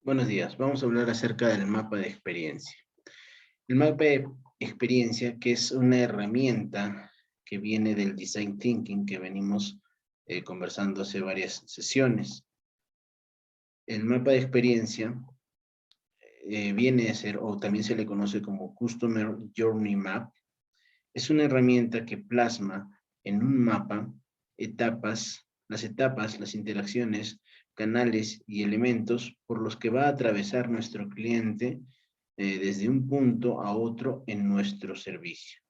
Buenos días, vamos a hablar acerca del mapa de experiencia. El mapa de experiencia, que es una herramienta que viene del Design Thinking que venimos conversando hace varias sesiones. El mapa de experiencia viene a ser, o también se le conoce como Customer Journey Map, es una herramienta que plasma en un mapa etapas, las interacciones, canales y elementos por los que va a atravesar nuestro cliente desde un punto a otro en nuestro servicio.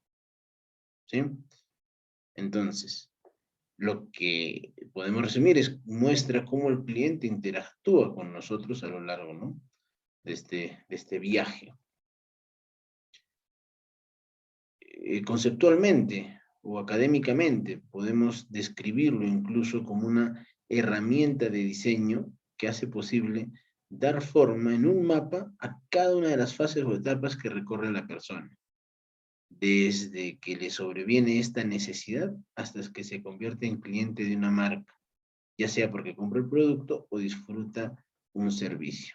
¿Sí? Entonces, lo que podemos resumir es muestra cómo el cliente interactúa con nosotros a lo largo, ¿no?, de este viaje. Conceptualmente o académicamente podemos describirlo incluso como una herramienta de diseño que hace posible dar forma en un mapa a cada una de las fases o etapas que recorre la persona, desde que le sobreviene esta necesidad hasta que se convierte en cliente de una marca, ya sea porque compra el producto o disfruta un servicio.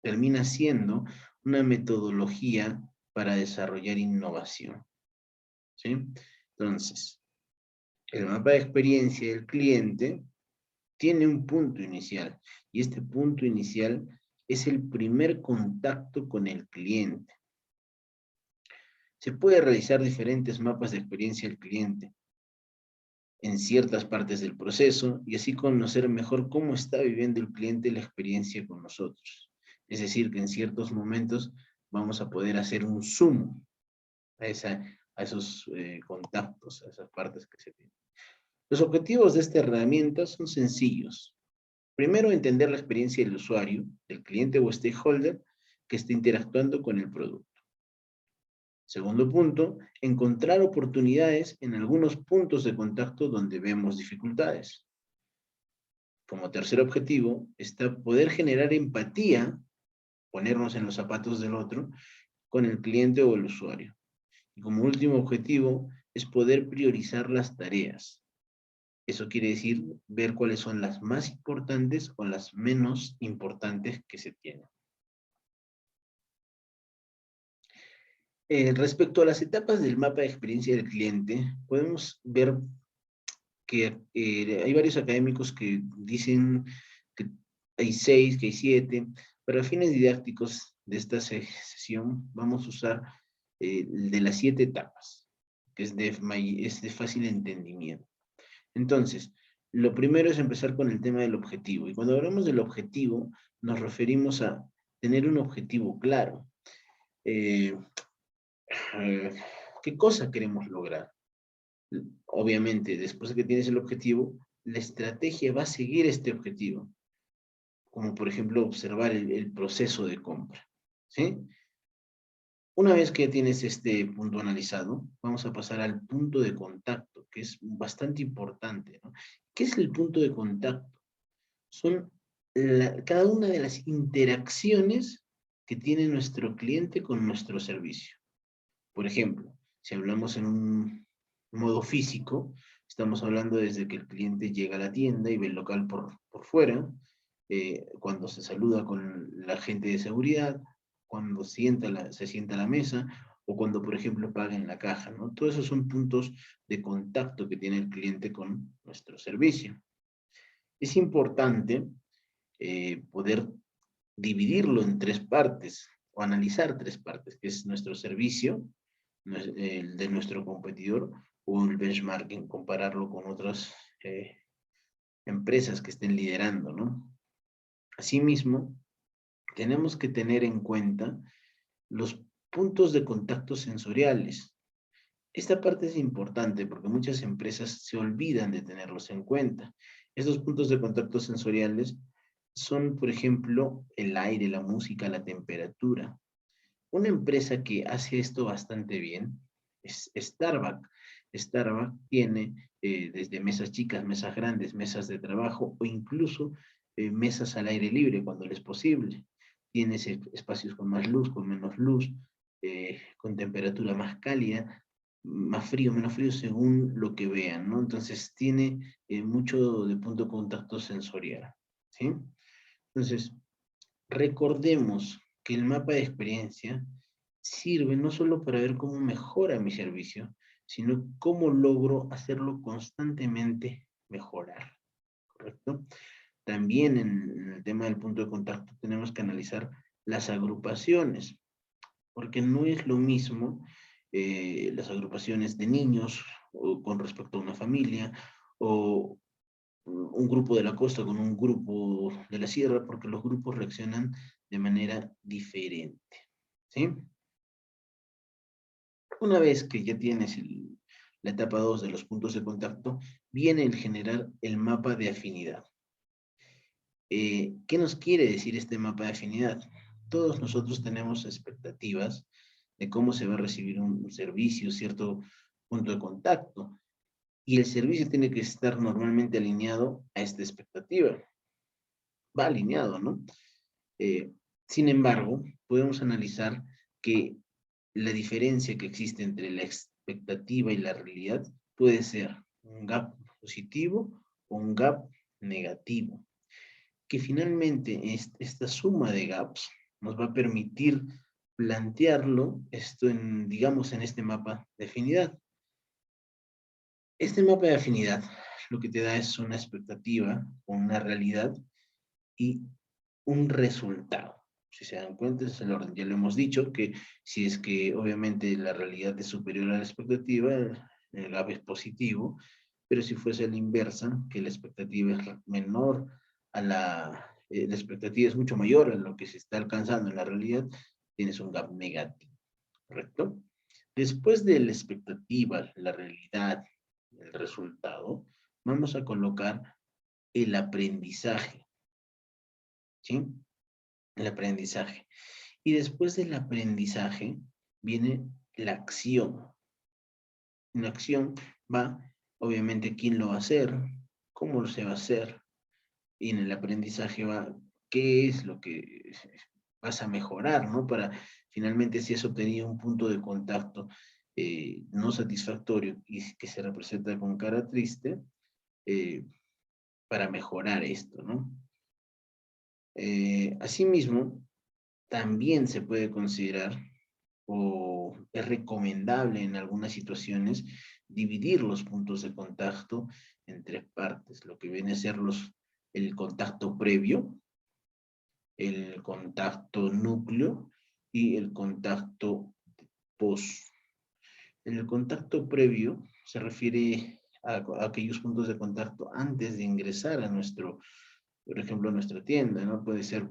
Termina siendo una metodología para desarrollar innovación. ¿Sí? Entonces, el mapa de experiencia del cliente tiene un punto inicial, y este punto inicial es el primer contacto con el cliente. Se puede realizar diferentes mapas de experiencia del cliente en ciertas partes del proceso y así conocer mejor cómo está viviendo el cliente la experiencia con nosotros. Es decir, que en ciertos momentos vamos a poder hacer un zoom a esos contactos, a esas partes que se tienen. Los objetivos de esta herramienta son sencillos. Primero, entender la experiencia del usuario, del cliente o stakeholder que está interactuando con el producto. Segundo punto, encontrar oportunidades en algunos puntos de contacto donde vemos dificultades. Como tercer objetivo, está poder generar empatía, ponernos en los zapatos del otro, con el cliente o el usuario. Y como último objetivo, es poder priorizar las tareas. Eso quiere decir ver cuáles son las más importantes o las menos importantes que se tienen. Respecto a las etapas del mapa de experiencia del cliente, podemos ver que hay varios académicos que dicen que hay 6, que hay 7. Para fines didácticos de esta sesión vamos a usar el de las 7 etapas, que es de fácil entendimiento. Entonces, lo primero es empezar con el tema del objetivo. Y cuando hablamos del objetivo, nos referimos a tener un objetivo claro. Eh, eh, ¿Qué cosa queremos lograr? Obviamente, después de que tienes el objetivo, la estrategia va a seguir este objetivo. Como por ejemplo, observar el proceso de compra. ¿Sí? Una vez que tienes este punto analizado, vamos a pasar al punto de contacto, que es bastante importante, ¿no? ¿Qué es el punto de contacto? Son cada una de las interacciones que tiene nuestro cliente con nuestro servicio. Por ejemplo, si hablamos en un modo físico, estamos hablando desde que el cliente llega a la tienda y ve el local por fuera, cuando se saluda con la gente de seguridad, cuando se sienta a la mesa, o cuando, por ejemplo, paga en la caja, ¿no? Todos esos son puntos de contacto que tiene el cliente con nuestro servicio. Es importante poder dividirlo en 3 partes, o analizar 3 partes, que es nuestro servicio, el de nuestro competidor, o el benchmarking, compararlo con otras empresas que estén liderando, ¿no? Asimismo, tenemos que tener en cuenta los puntos de contacto sensoriales. Esta parte es importante porque muchas empresas se olvidan de tenerlos en cuenta. Estos puntos de contacto sensoriales son, por ejemplo, el aire, la música, la temperatura. Una empresa que hace esto bastante bien es Starbucks. Starbucks tiene desde mesas chicas, mesas grandes, mesas de trabajo o incluso mesas al aire libre cuando les es posible. Tiene espacios con más luz, con menos luz, con temperatura más cálida, más frío, menos frío, según lo que vean, ¿no? Entonces tiene mucho de punto de contacto sensorial, ¿sí? Entonces, Recordemos que el mapa de experiencia sirve no solo para ver cómo mejora mi servicio, sino cómo logro hacerlo constantemente mejorar, ¿correcto? También en el tema del punto de contacto tenemos que analizar las agrupaciones, porque no es lo mismo las agrupaciones de niños o con respecto a una familia, o un grupo de la costa con un grupo de la sierra, porque los grupos reaccionan de manera diferente, ¿sí? Una vez que ya tienes la etapa 2 de los puntos de contacto, viene el generar el mapa de afinidad. ¿Qué nos quiere decir este mapa de afinidad? Todos nosotros tenemos expectativas de cómo se va a recibir un servicio, cierto punto de contacto, y el servicio tiene que estar normalmente alineado a esta expectativa. Va alineado, ¿no? Eh, Sin embargo, podemos analizar que la diferencia que existe entre la expectativa y la realidad puede ser un gap positivo o un gap negativo, que finalmente esta suma de gaps nos va a permitir plantearlo esto en, digamos, en este mapa de afinidad. Este mapa de afinidad lo que te da es una expectativa, una realidad y un resultado. Si se dan cuenta, es el orden. Ya lo hemos dicho, que si es que obviamente la realidad es superior a la expectativa, el gap es positivo, pero si fuese a la inversa, que la expectativa es menor a la expectativa es mucho mayor a lo que se está alcanzando en la realidad, tienes un gap negativo, ¿correcto? Después de la expectativa, la realidad, el resultado, vamos a colocar el aprendizaje, ¿sí? El aprendizaje. Y después del aprendizaje viene la acción. En la acción va, obviamente, quién lo va a hacer, cómo se va a hacer. Y en el aprendizaje va, qué es lo que vas a mejorar, ¿no? Para finalmente, si has obtenido un punto de contacto no satisfactorio y que se representa con cara triste, eh, para mejorar esto, ¿no? Asimismo, también se puede considerar o es recomendable en algunas situaciones dividir los puntos de contacto en tres partes, lo que viene a ser el contacto previo, el contacto núcleo y el contacto post. En el contacto previo se refiere a aquellos puntos de contacto antes de ingresar a nuestro, por ejemplo, a nuestra tienda, ¿no? Puede ser,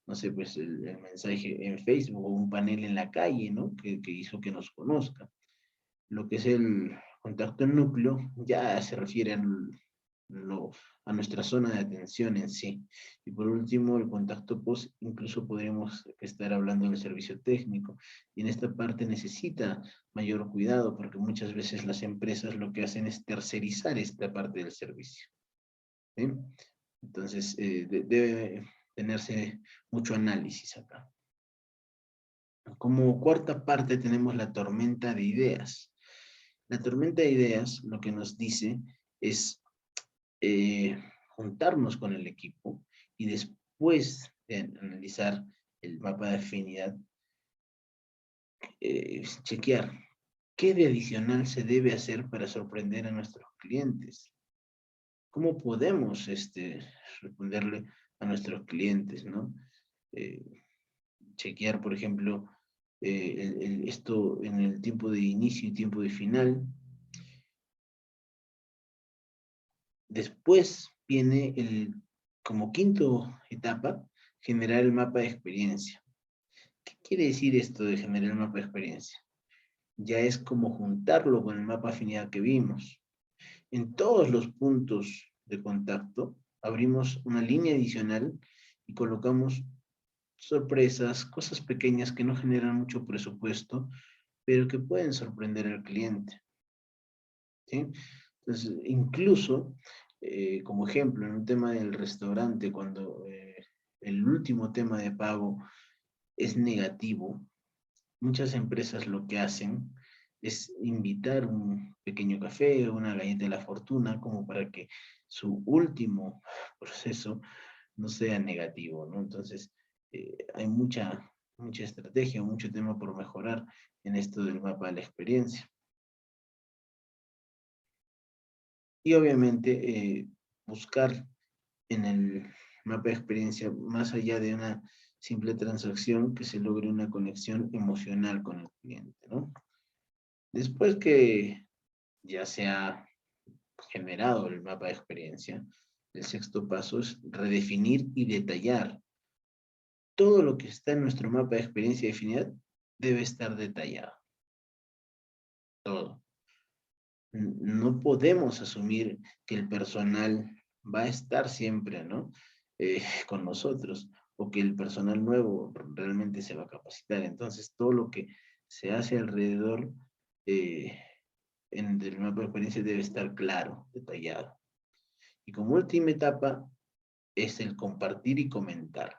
no sé, pues el mensaje en Facebook o un panel en la calle, ¿no? Que hizo que nos conozca. Lo que es el contacto en núcleo ya se refiere a nuestra zona de atención en sí. Y por último, el contacto post, incluso podríamos estar hablando del servicio técnico. Y en esta parte necesita mayor cuidado porque muchas veces las empresas lo que hacen es tercerizar esta parte del servicio, ¿sí? Entonces, debe tenerse mucho análisis acá. Como cuarta parte tenemos la tormenta de ideas. La tormenta de ideas lo que nos dice es juntarnos con el equipo y después de analizar el mapa de afinidad, chequear qué de adicional se debe hacer para sorprender a nuestros clientes. ¿Cómo podemos responderle a nuestros clientes, ¿no? Eh, Chequear, por ejemplo, esto en el tiempo de inicio y tiempo de final. Después viene como quinto etapa, generar el mapa de experiencia. ¿Qué quiere decir esto de generar el mapa de experiencia? Ya es como juntarlo con el mapa de afinidad que vimos. En todos los puntos de contacto, abrimos una línea adicional y colocamos sorpresas, cosas pequeñas que no generan mucho presupuesto, pero que pueden sorprender al cliente, ¿sí? Entonces, incluso, como ejemplo, en un tema del restaurante, cuando el último tema de pago es negativo, muchas empresas lo que hacen es invitar un pequeño café o una galleta de la fortuna como para que su último proceso no sea negativo, ¿no? Entonces, hay mucha estrategia, mucho tema por mejorar en esto del mapa de la experiencia. Y obviamente buscar en el mapa de experiencia, más allá de una simple transacción, que se logre una conexión emocional con el cliente, ¿no? Después que ya se ha generado el mapa de experiencia, el sexto paso es redefinir y detallar. Todo lo que está en nuestro mapa de experiencia definida debe estar detallado. Todo. No podemos asumir que el personal va a estar siempre, ¿no? Con nosotros, o que el personal nuevo realmente se va a capacitar. Entonces, todo lo que se hace alrededor en el mapa de experiencia debe estar claro, detallado. Y como última etapa es el compartir y comentar,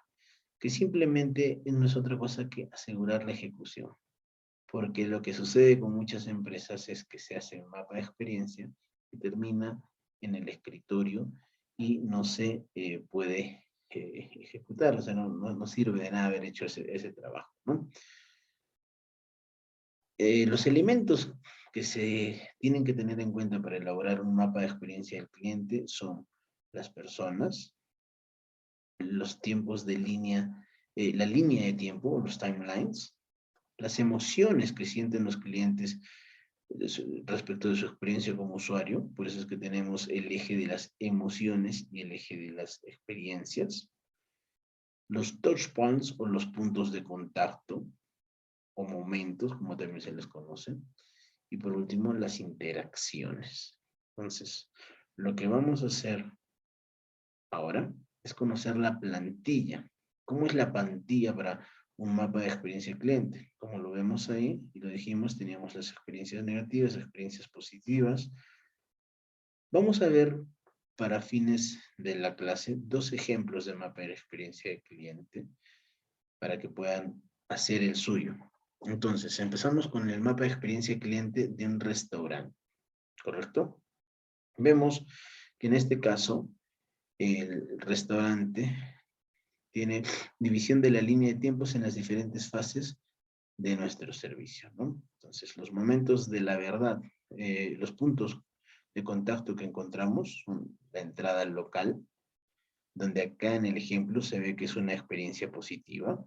que simplemente no es otra cosa que asegurar la ejecución. Porque lo que sucede con muchas empresas es que se hace un mapa de experiencia que termina en el escritorio y no se puede ejecutar, o sea, no sirve de nada haber hecho ese trabajo, ¿no? Los elementos que se tienen que tener en cuenta para elaborar un mapa de experiencia del cliente son las personas, los tiempos de línea, la línea de tiempo, los timelines, las emociones que sienten los clientes respecto de su experiencia como usuario. Por eso es que tenemos el eje de las emociones y el eje de las experiencias. Los touch points o los puntos de contacto o momentos, como también se les conoce. Y por último, las interacciones. Entonces, lo que vamos a hacer ahora es conocer la plantilla. ¿Cómo es la plantilla para un mapa de experiencia cliente? Como lo vemos ahí, y lo dijimos, teníamos las experiencias negativas, experiencias positivas. Vamos a ver, para fines de la clase, dos ejemplos de mapa de experiencia de cliente para que puedan hacer el suyo. Entonces, empezamos con el mapa de experiencia de cliente de un restaurante, ¿correcto? Vemos que en este caso, el restaurante tiene división de la línea de tiempos en las diferentes fases de nuestro servicio, ¿no? Entonces, los momentos de la verdad, los puntos de contacto que encontramos son la entrada al local, donde acá en el ejemplo se ve que es una experiencia positiva,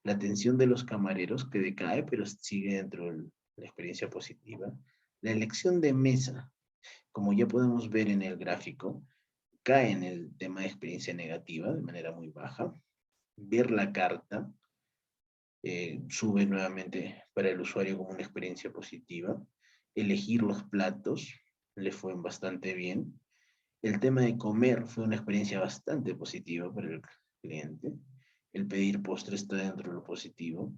la atención de los camareros que decae, pero sigue dentro de la experiencia positiva, la elección de mesa, como ya podemos ver en el gráfico, cae en el tema de experiencia negativa de manera muy baja, ver la carta, sube nuevamente para el usuario como una experiencia positiva. Elegir los platos le fue bastante bien. El tema de comer fue una experiencia bastante positiva para el cliente. El pedir postre está dentro de lo positivo.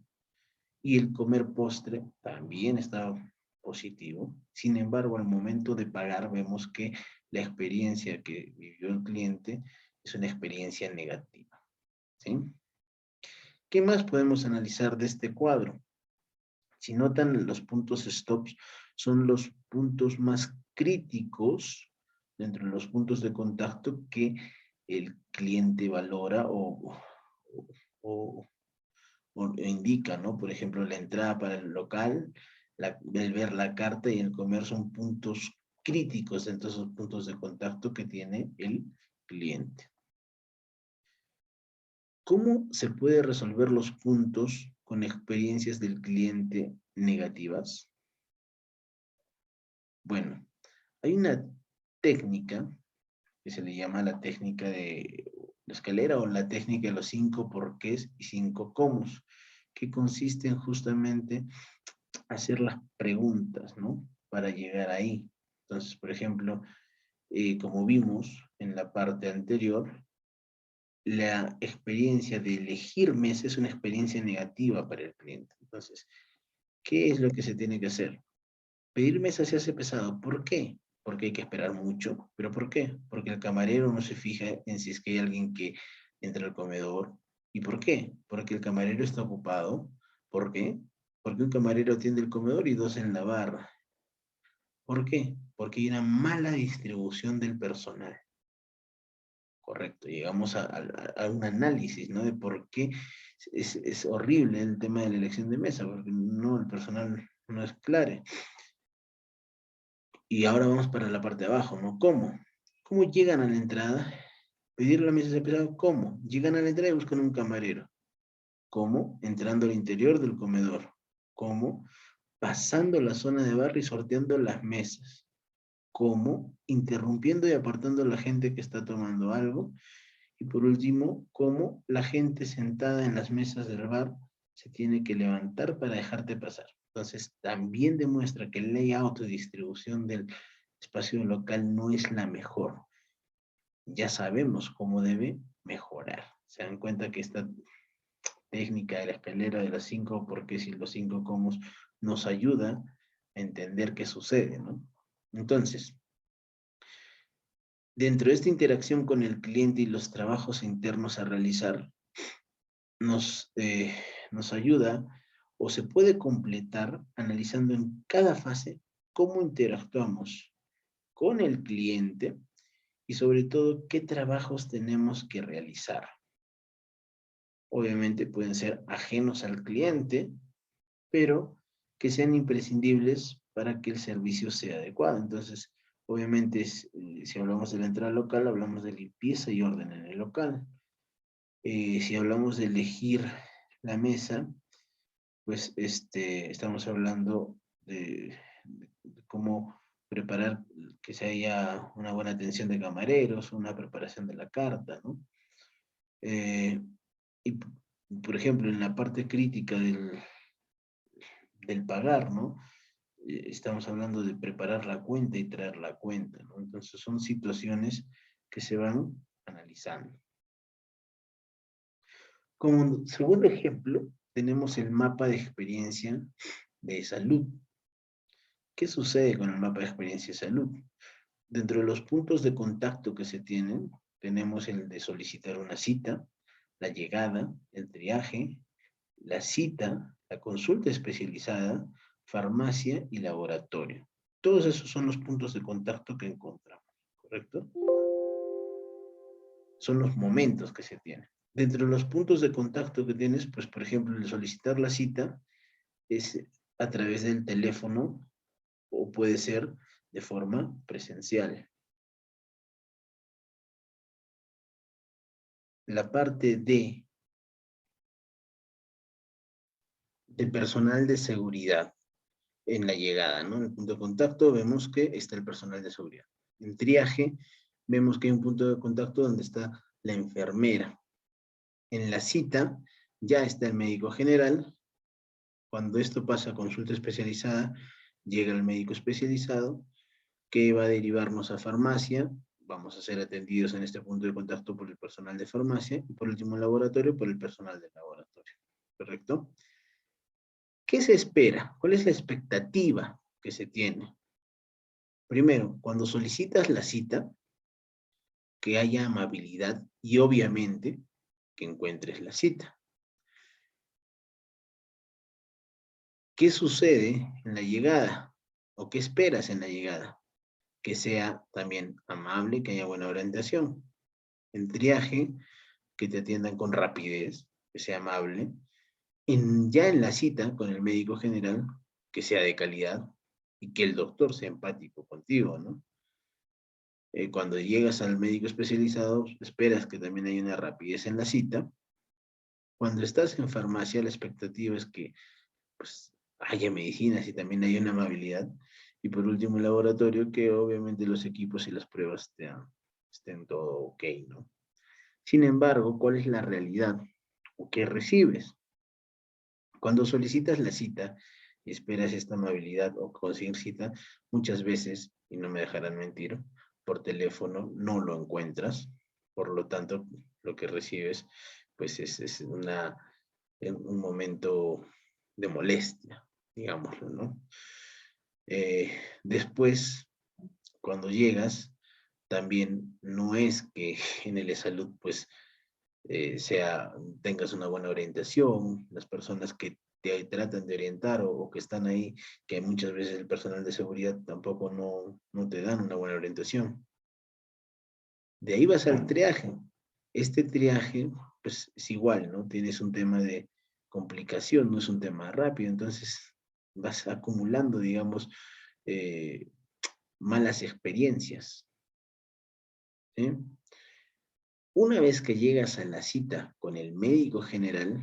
Y el comer postre también está positivo. Sin embargo, al momento de pagar vemos que la experiencia que vivió el cliente es una experiencia negativa. ¿Sí? ¿Qué más podemos analizar de este cuadro? Si notan, los puntos stops son los puntos más críticos dentro de los puntos de contacto que el cliente valora o, o indica, ¿no? Por ejemplo, la entrada para el local, el ver la carta y el comer son puntos críticos dentro de esos puntos de contacto que tiene el cliente. ¿Cómo se puede resolver los puntos con experiencias del cliente negativas? Bueno, hay una técnica que se le llama la técnica de la escalera o la técnica de los 5 porqués y 5 cómo, que consiste en justamente hacer las preguntas, ¿no? Para llegar ahí. Entonces, por ejemplo, como vimos en la parte anterior, la experiencia de elegir mesa es una experiencia negativa para el cliente. Entonces, ¿qué es lo que se tiene que hacer? Pedir mesa se hace pesado. ¿Por qué? Porque hay que esperar mucho. ¿Pero por qué? Porque el camarero no se fija en si es que hay alguien que entra al comedor. ¿Y por qué? Porque el camarero está ocupado. ¿Por qué? Porque un camarero atiende el comedor y dos en la barra. ¿Por qué? Porque hay una mala distribución del personal. Correcto, llegamos a un análisis, ¿no? De por qué es horrible el tema de la elección de mesa, porque no, el personal no es claro. Y ahora vamos para la parte de abajo, ¿no? ¿Cómo? ¿Cómo llegan a la entrada? Pedir la mesa de pesado, ¿cómo? Llegan a la entrada y buscan un camarero. ¿Cómo? Entrando al interior del comedor. ¿Cómo? Pasando la zona de bar y sorteando las mesas. ¿Cómo? Interrumpiendo y apartando a la gente que está tomando algo. Y por último, cómo la gente sentada en las mesas del bar se tiene que levantar para dejarte pasar. Entonces, también demuestra que el layout de distribución del espacio local no es la mejor. Ya sabemos cómo debe mejorar. Se dan cuenta que esta técnica de la escalera de las 5 porqués y los 5 cómo nos ayuda a entender qué sucede, ¿no? Entonces, dentro de esta interacción con el cliente y los trabajos internos a realizar, nos ayuda o se puede completar analizando en cada fase cómo interactuamos con el cliente y sobre todo qué trabajos tenemos que realizar. Obviamente pueden ser ajenos al cliente, pero que sean imprescindibles para que el servicio sea adecuado. Entonces, obviamente, si hablamos de la entrada local, hablamos de limpieza y orden en el local. Si hablamos de elegir la mesa, pues estamos hablando de cómo preparar que se haya una buena atención de camareros, una preparación de la carta, ¿no? Eh, y, por ejemplo, en la parte crítica del pagar, ¿no? Estamos hablando de preparar la cuenta y traer la cuenta, ¿no? Entonces son situaciones que se van analizando. Como segundo ejemplo, tenemos el mapa de experiencia de salud. ¿Qué sucede con el mapa de experiencia de salud? Dentro de los puntos de contacto que se tienen, tenemos el de solicitar una cita, la llegada, el triaje, la cita, la consulta especializada, farmacia y laboratorio. Todos esos son los puntos de contacto que encontramos, ¿correcto? Son los momentos que se tienen. Dentro de los puntos de contacto que tienes, pues por ejemplo, el solicitar la cita es a través del teléfono o puede ser de forma presencial. La parte de personal de seguridad en la llegada, ¿no? En el punto de contacto vemos que está el personal de seguridad. En triaje vemos que hay un punto de contacto donde está la enfermera. En la cita ya está el médico general. Cuando esto pasa a consulta especializada, llega el médico especializado que va a derivarnos a farmacia. Vamos a ser atendidos en este punto de contacto por el personal de farmacia y por último laboratorio por el personal del laboratorio. ¿Correcto? ¿Qué se espera? ¿Cuál es la expectativa que se tiene? Primero, cuando solicitas la cita, que haya amabilidad y obviamente que encuentres la cita. ¿Qué sucede en la llegada? ¿O qué esperas en la llegada? Que sea también amable, que haya buena orientación. En triaje, que te atiendan con rapidez, que sea amable. Ya en la cita con el médico general, que sea de calidad y que el doctor sea empático contigo, ¿no? Cuando llegas al médico especializado, esperas que también haya una rapidez en la cita. Cuando estás en farmacia, la expectativa es que pues, haya medicinas y también haya una amabilidad. Y por último, el laboratorio, que obviamente los equipos y las pruebas estén todo ok, ¿no? Sin embargo, ¿cuál es la realidad? ¿O qué recibes? Cuando solicitas la cita y esperas esta amabilidad o conseguir cita, muchas veces, y no me dejarán mentir, por teléfono no lo encuentras. Por lo tanto, lo que recibes pues es un momento de molestia, digámoslo, ¿no? Después, cuando llegas, también no es que en el salud pues tengas una buena orientación, las personas que te tratan de orientar o que están ahí, que muchas veces el personal de seguridad tampoco no te dan una buena orientación. De ahí vas al triaje. Este triaje, pues es igual, ¿no? Tienes un tema de complicación, no es un tema rápido, entonces vas acumulando, digamos, eh, malas experiencias, ¿sí? Una vez que llegas a la cita con el médico general,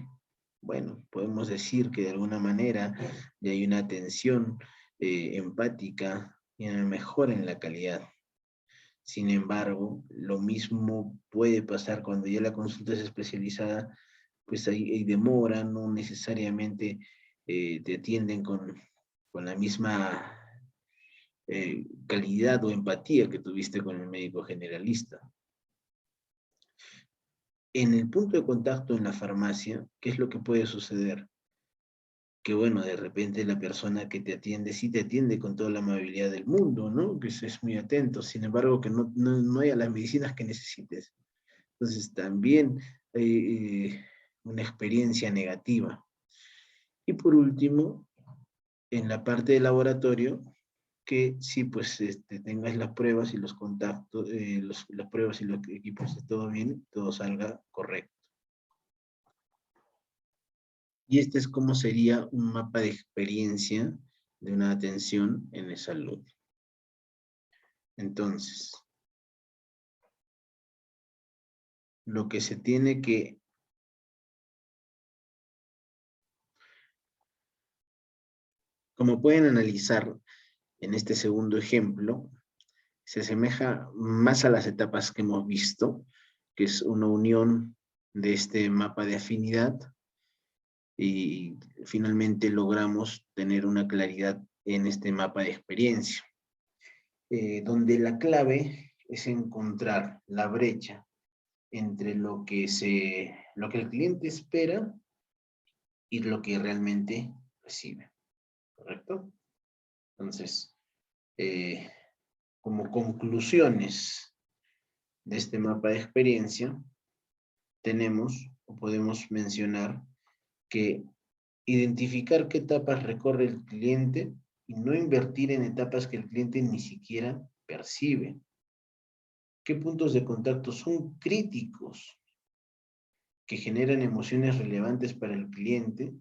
bueno, podemos decir que de alguna manera ya hay una atención empática y una mejora en la calidad. Sin embargo, lo mismo puede pasar cuando ya la consulta es especializada, pues hay demora, no necesariamente te atienden con la misma calidad o empatía que tuviste con el médico generalista. En el punto de contacto en la farmacia, ¿qué es lo que puede suceder? Que bueno, de repente la persona que te atiende sí te atiende con toda la amabilidad del mundo, ¿no? Que es muy atento, sin embargo que no haya las medicinas que necesites. Entonces también hay una experiencia negativa. Y por último, en la parte de laboratorio, que sí, pues tengas las pruebas y los contactos, las pruebas y los equipos, todo bien, todo salga correcto. Y este es como sería un mapa de experiencia de una atención en salud. Entonces, lo que se tiene que... Como pueden analizar en este segundo ejemplo, se asemeja más a las etapas que hemos visto, que es una unión de este mapa de afinidad y finalmente logramos tener una claridad en este mapa de experiencia, donde la clave es encontrar la brecha entre lo que el cliente espera y lo que realmente recibe, ¿correcto? Entonces, como conclusiones de este mapa de experiencia, tenemos o podemos mencionar que identificar qué etapas recorre el cliente y no invertir en etapas que el cliente ni siquiera percibe. ¿Qué puntos de contacto son críticos que generan emociones relevantes para el cliente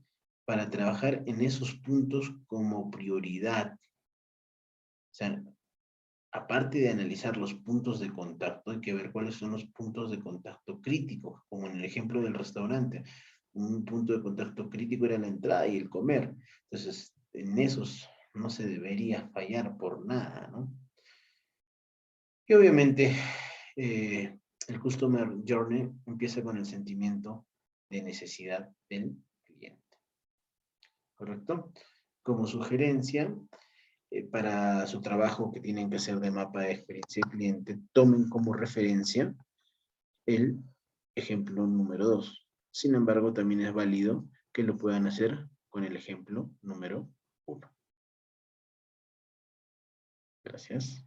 para trabajar en esos puntos como prioridad? O sea, aparte de analizar los puntos de contacto, hay que ver cuáles son los puntos de contacto críticos, como en el ejemplo del restaurante. Un punto de contacto crítico era la entrada y el comer. Entonces, en esos no se debería fallar por nada, ¿no? Y obviamente, el Customer Journey empieza con el sentimiento de necesidad del cliente, ¿correcto? Como sugerencia, para su trabajo que tienen que hacer de mapa de experiencia del cliente, tomen como referencia el ejemplo número 2. Sin embargo, también es válido que lo puedan hacer con el ejemplo número 1. Gracias.